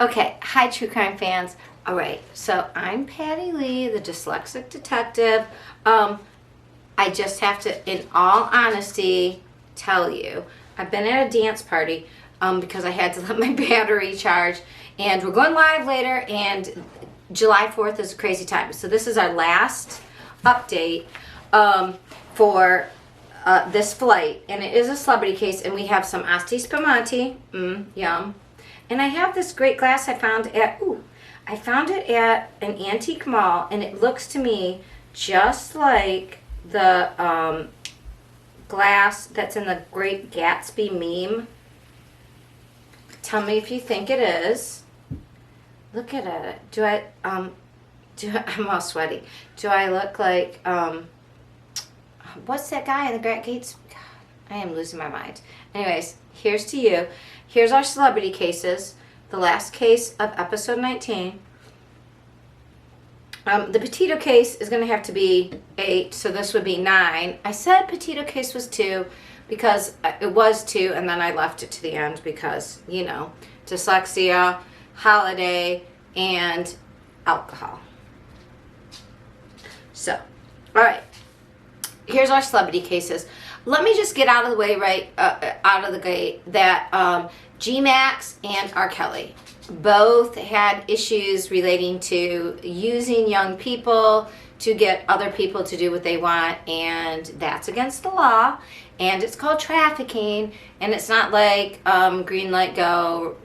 Okay, hi true crime fans. All right, so I'm Patti Lee, the dyslexic detective. I just have to, in all honesty, tell you, I've been at a dance party because I had to let my battery charge, and we're going live later, and July 4th is a crazy time. So this is our last update for this flight, and it is a celebrity case, and we have some Asti Spumante, yum. And I have this great glass I found at, I found it at an antique mall, and it looks to me just like the glass that's in the Great Gatsby meme. Tell me if you think it is. Look at it. I'm all sweaty. Do I look like, what's that guy in the Great Gates? God, I am losing my mind. Anyways, here's to you. Here's our celebrity cases. The last case of episode 19. The Petito case is going to have to be 8, so this would be 9. I said Petito case was 2 because it was 2, and then I left it to the end because, you know, dyslexia, holiday, and alcohol. So, all right. Here's our celebrity cases. Let me just get out of the way out of the gate that GMax and R. Kelly both had issues relating to using young people to get other people to do what they want, and that's against the law, and it's called trafficking, and it's not like green light go,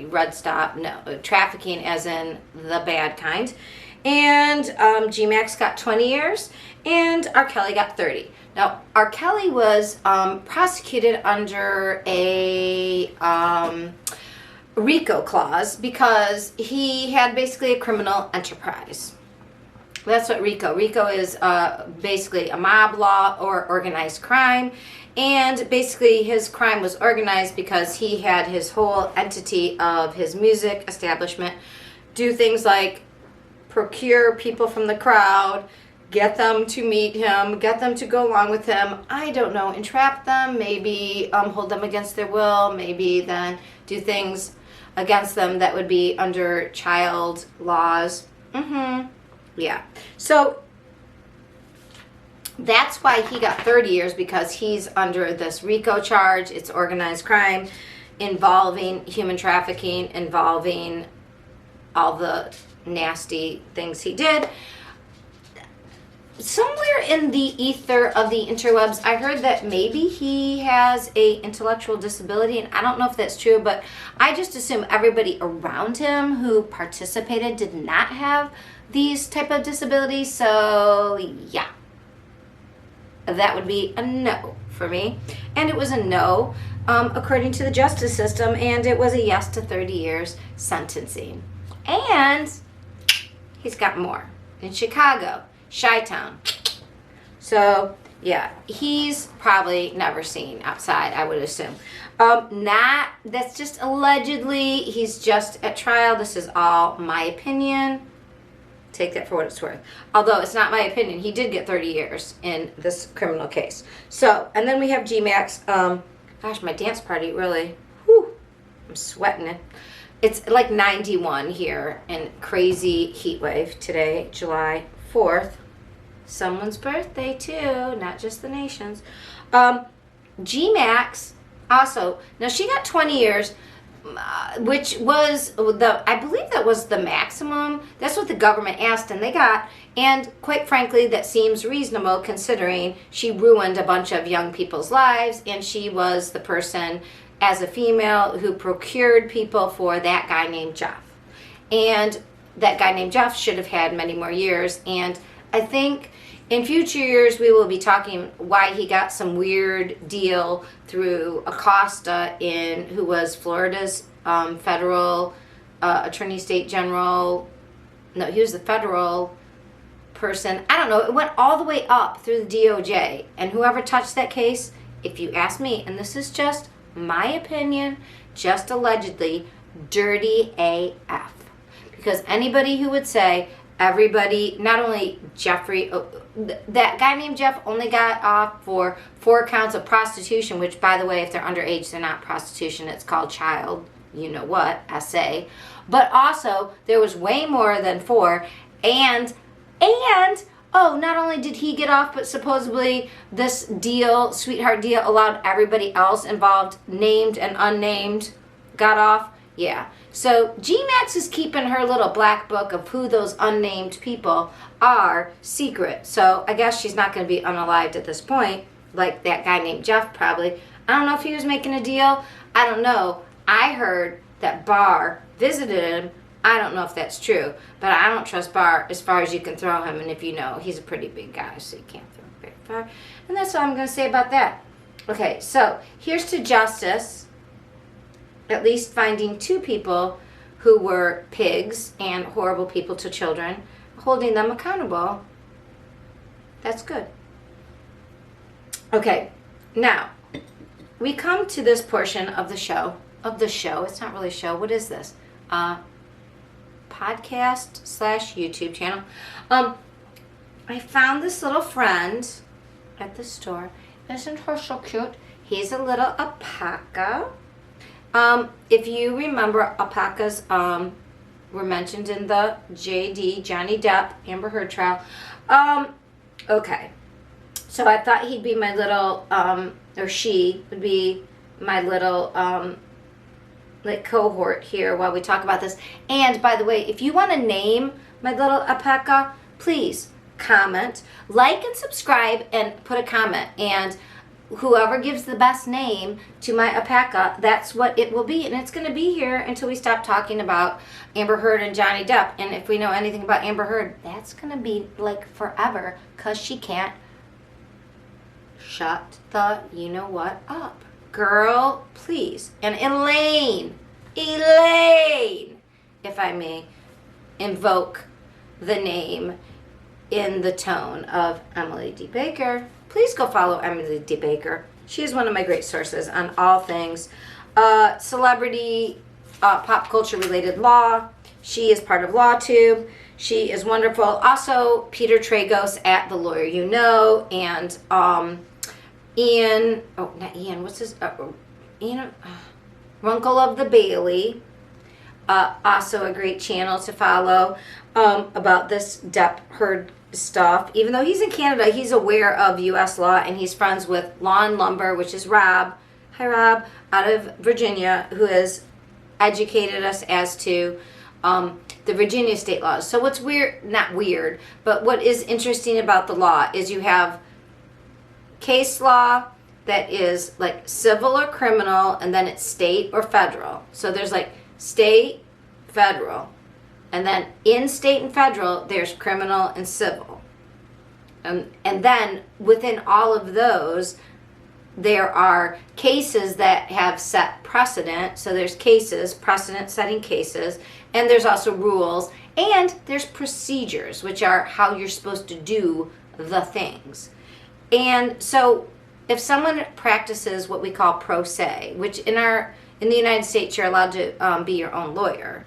red stop, no, trafficking as in the bad kind. And GMax got 20 years, and R. Kelly got 30. Now, R. Kelly was prosecuted under a RICO clause because he had basically a criminal enterprise. That's what RICO. RICO is basically a mob law or organized crime. And basically his crime was organized because he had his whole entity of his music establishment do things like procure people from the crowd, get them to meet him, get them to go along with him, I don't know, entrap them, maybe hold them against their will, maybe then do things against them that would be under child laws. Yeah. So that's why he got 30 years, because he's under this RICO charge. It's organized crime involving human trafficking, involving all the nasty things he did. Somewhere in the ether of the interwebs, I heard that maybe he has a intellectual disability, and I don't know if that's true, but I just assume everybody around him who participated did not have these type of disabilities, so yeah. That would be a no for me. And it was a no according to the justice system, and it was a yes to 30 years sentencing. And he's got more in Chicago, Chi-Town. So yeah, he's probably never seen outside, I would assume. That's just allegedly. He's just at trial. This is all my opinion. Take that for what it's worth. Although it's not my opinion. He did get 30 years in this criminal case. So, and then we have GMax. Gosh, my dance party really, I'm sweating it. It's like 91 here and crazy heat wave today, July 4th. Someone's birthday too, not just the nation's. GMax also, now she got 20 years, which was I believe that was the maximum. That's what the government asked, and they got. And quite frankly, that seems reasonable considering she ruined a bunch of young people's lives, and she was the person as a female who procured people for that guy named Jeff. And that guy named Jeff should have had many more years. And I think in future years we will be talking why he got some weird deal through Acosta, who was Florida's federal attorney state general. No, he was the federal person. I don't know. It went all the way up through the DOJ. And whoever touched that case, if you ask me, and this is just my opinion, just allegedly, dirty AF. Because anybody who would say everybody, not only Jeffrey, that guy named Jeff only got off for 4 counts of prostitution, which, by the way, if they're underage, they're not prostitution. It's called child, you know what, SA. But also, there was way more than 4. And, oh, not only did he get off, but supposedly this deal, sweetheart deal, allowed everybody else involved, named and unnamed, got off. Yeah. So GMax is keeping her little black book of who those unnamed people are secret. So I guess she's not going to be unalived at this point, like that guy named Jeff probably. I don't know if he was making a deal. I don't know. I heard that Barr visited him. I don't know if that's true, but I don't trust Barr as far as you can throw him. And if you know, he's a pretty big guy, so you can't throw him very far. And that's all I'm going to say about that. Okay, so here's to justice. At least finding 2 people who were pigs and horrible people to children, holding them accountable. That's good. Okay, now we come to this portion of the show. It's not really a show. What is this? Podcast / YouTube channel. I found this little friend at the store. Isn't her so cute? He's a little alpaca. If you remember, alpacas were mentioned in the JD, Johnny Depp, Amber Heard trial. Okay. So I thought he'd be my little, or she would be my little, like cohort here while we talk about this. And by the way, if you want to name my little alpaca, please comment, like and subscribe, and put a comment. And whoever gives the best name to my alpaca, that's what it will be. And it's going to be here until we stop talking about Amber Heard and Johnny Depp. And if we know anything about Amber Heard, that's going to be like forever, because she can't shut the you-know-what up. Girl, please. And Elaine, if I may invoke the name in the tone of Emily D. Baker, please go follow Emily D. Baker. She is one of my great sources on all things celebrity, pop culture related law. She is part of LawTube. She is wonderful. Also, Peter Tragos at The Lawyer You Know, and Ian, oh, not Ian, what's his, Ian Runkle of the Bailey. Also a great channel to follow about this Depp Heard stuff. Even though he's in Canada, he's aware of U.S. law, and he's friends with Law and Lumber, which is Rob. Hi, Rob, out of Virginia, who has educated us as to the Virginia state laws. So what's weird, not weird, but what is interesting about the law is you have case law that is like civil or criminal, and then it's state or federal. So there's like state, federal. And then in state and federal, there's criminal and civil. And then within all of those, there are cases that have set precedent. So there's cases, precedent-setting cases, and there's also rules, and there's procedures, which are how you're supposed to do the things. And so if someone practices what we call pro se, which in the United States, you're allowed to be your own lawyer.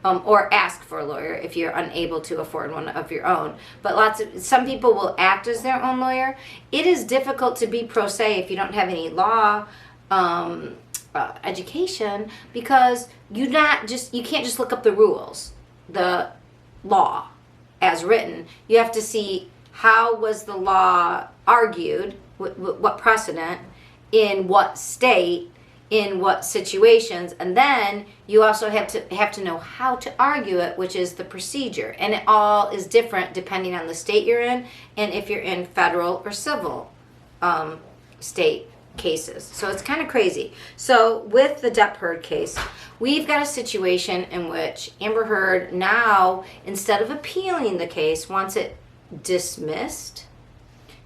Or ask for a lawyer if you're unable to afford one of your own. But some people will act as their own lawyer. It is difficult to be pro se if you don't have any law education, because you can't just look up the rules, the law as written. You have to see how was the law argued, what precedent, in what state, in what situations, and then you also have to know how to argue it, which is the procedure. And it all is different depending on the state you're in, and if you're in federal or civil state cases. So it's kind of crazy. So with the Depp Heard case, we've got a situation in which Amber Heard now, instead of appealing the case, wants it dismissed.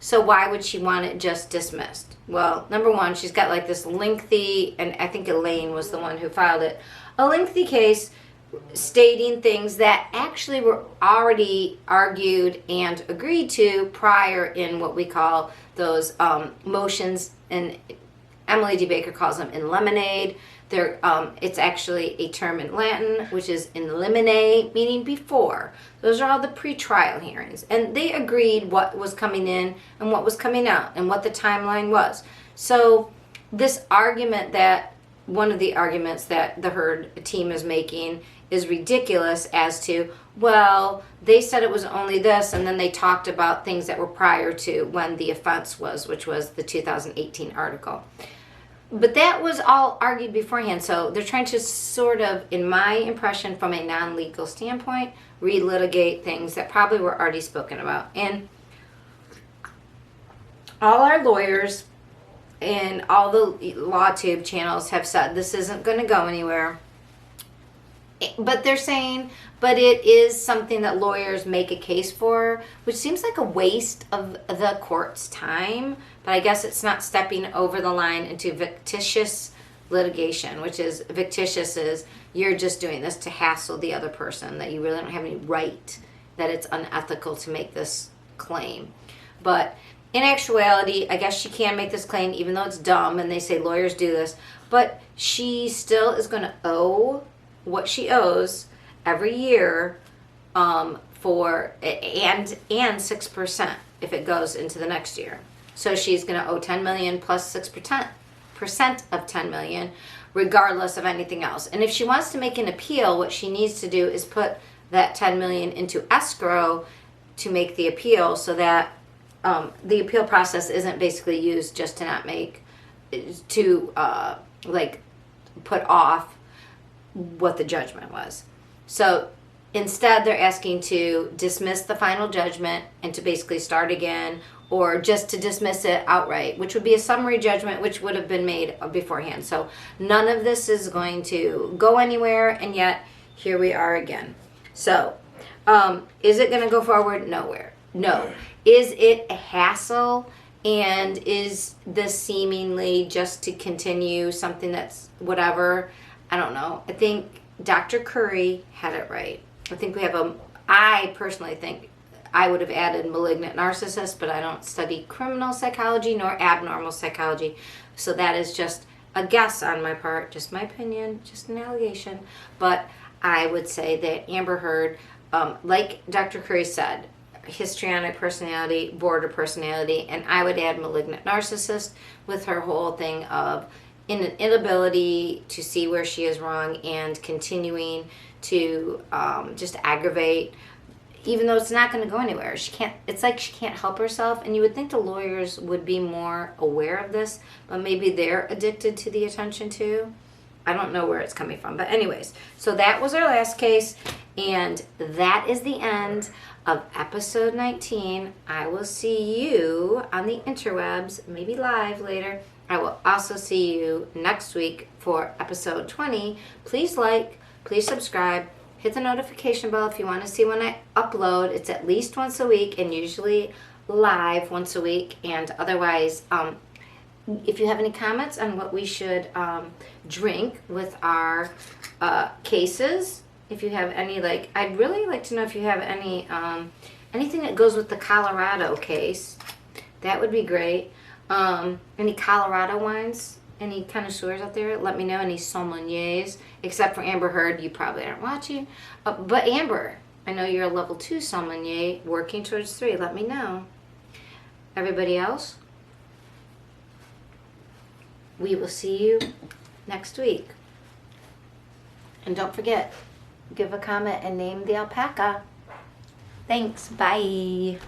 So why would she want it just dismissed? Well, number one, she's got like this lengthy, and I think Elaine was the one who filed it, a lengthy case stating things that actually were already argued and agreed to prior in what we call those motions and Emily D. Baker calls them in lemonade. It's actually a term in Latin, which is in limine, meaning before. Those are all the pre-trial hearings. And they agreed what was coming in and what was coming out and what the timeline was. So this argument that, one of the arguments that the Heard team is making is ridiculous as to, well, they said it was only this, and then they talked about things that were prior to when the offense was, which was the 2018 article. But that was all argued beforehand, so they're trying to sort of, in my impression, from a non-legal standpoint, relitigate things that probably were already spoken about. And all our lawyers and all the LawTube channels have said this isn't going to go anywhere. But they're saying, but it is something that lawyers make a case for, which seems like a waste of the court's time. But I guess it's not stepping over the line into fictitious litigation, which is fictitious is you're just doing this to hassle the other person, that you really don't have any right, that it's unethical to make this claim. But in actuality, I guess she can make this claim, even though it's dumb, and they say lawyers do this. But she still is going to owe what she owes every year for and 6% if it goes into the next year. So she's going to owe $10 million plus 6% of $10 million, regardless of anything else. And if she wants to make an appeal, what she needs to do is put that $10 million into escrow to make the appeal, so that the appeal process isn't basically used just to not make, to put off what the judgment was. So instead they're asking to dismiss the final judgment and to basically start again, or just to dismiss it outright, which would be a summary judgment, which would have been made beforehand. So none of this is going to go anywhere, and yet here we are again. So is it going to go forward? Nowhere. No. Is it a hassle? And is this seemingly just to continue something that's whatever? I don't know. I think Dr. Curry had it right. I personally think I would have added malignant narcissist, but I don't study criminal psychology nor abnormal psychology. So that is just a guess on my part, just my opinion, just an allegation. But I would say that Amber Heard, like Dr. Curry said, histrionic personality, border personality, and I would add malignant narcissist with her whole thing of an inability to see where she is wrong and continuing to just aggravate, even though it's not going to go anywhere. It's like she can't help herself, and you would think the lawyers would be more aware of this, but maybe they're addicted to the attention too. I don't know where it's coming from, but anyways, so that was our last case, and that is the end of episode 19. I will see you on the interwebs, maybe live later. I will also see you next week for episode 20. Please like, please subscribe, hit the notification bell if you want to see when I upload. It's at least once a week and usually live once a week. And otherwise, if you have any comments on what we should drink with our cases, if you have any, I'd really like to know if you have any, anything that goes with the Colorado case. That would be great. Any Colorado wines, any connoisseurs out there, let me know. Any sommeliers, except for Amber Heard, you probably aren't watching. But Amber, I know you're a level 2 sommelier working towards 3. Let me know. Everybody else, we will see you next week. And don't forget, give a comment and name the alpaca. Thanks. Bye.